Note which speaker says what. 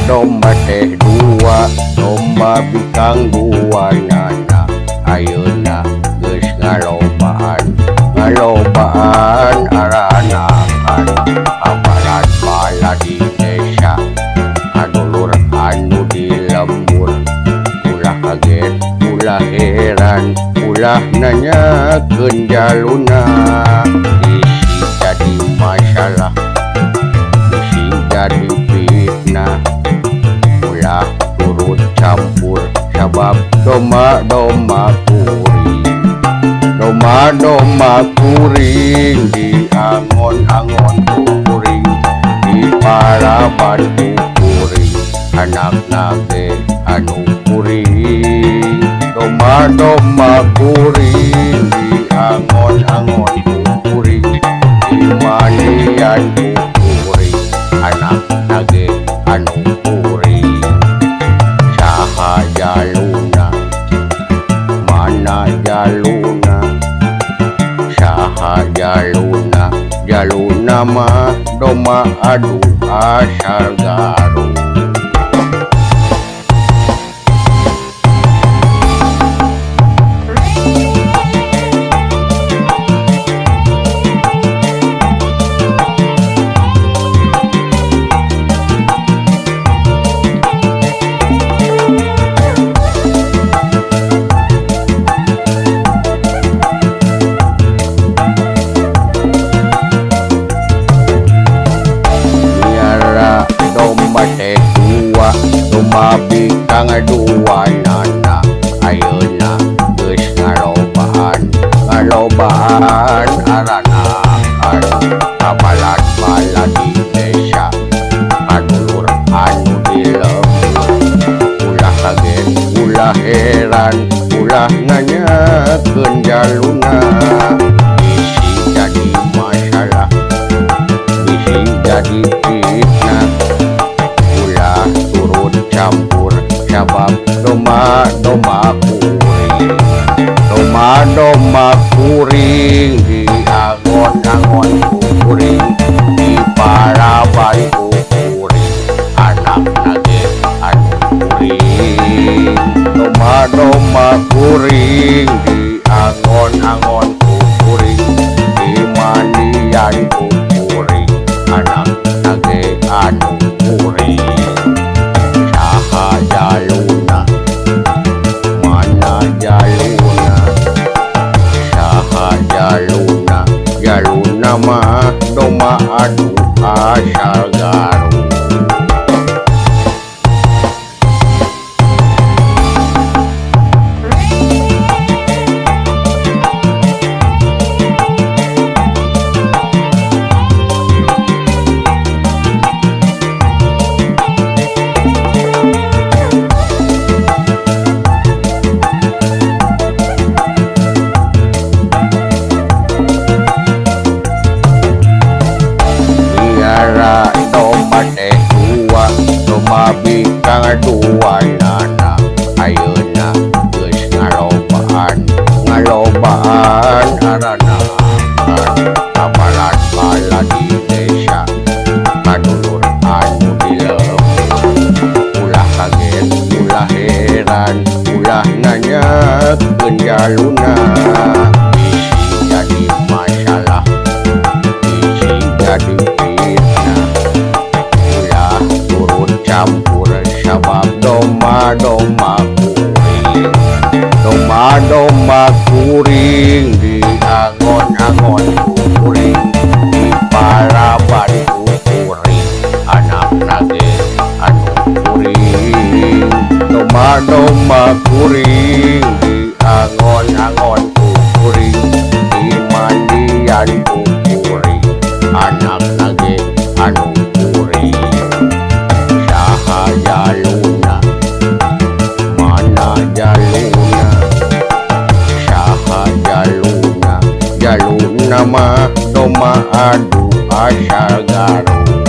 Speaker 1: Domba teh dua, domba bikang dua nana. Ayeuna geus ngalobaan aranakan apalan bala di desa. Adulur anu di lembur, ulah kaget, ulah heran, ulah nanyakeun jaluna. Isi jadi masalah, isi jadi fitnah. Turut campur sabab doma kuring di angon-angon kuring di paraban kuring anak nage anu kuring doma kuring di angon-angon kuring di mandian kuring anak nage anu kuring jaluna mana jaluna saha jaluna mah doma adu asal Garut. Bikang dua nana. Ayeuna geus ngalobaan aranakan apalan bala di desa. Adulur anu di lembur, ulah kaget, ulah heran, ulah nanyakeun jaluna. Isi jadi masalah, isi jadi fitnah. Campur sabab doma kuring di angon-angon kuring di paraban kuring anak nage anu kuring doma kuring di angon-angon kuring di mandian kuring anak nage anu kuring jaluna mana jaluna saha jaluna mah doma adu asal Garut. Bikang dua nana. Ayeuna geus ngalobaan aranakan apalan bala di desa. Adulur anu di lembur, ulah kaget, ulah heran, ulah nanyakeun jaluna. Isi jadi masalah, isi jadi fitnah. Campur sabab doma kuring di angon-angon kuring di paraban kuring anak nage anu kuring doma kuring di angon-angon kuring nama domba adu asal garuk.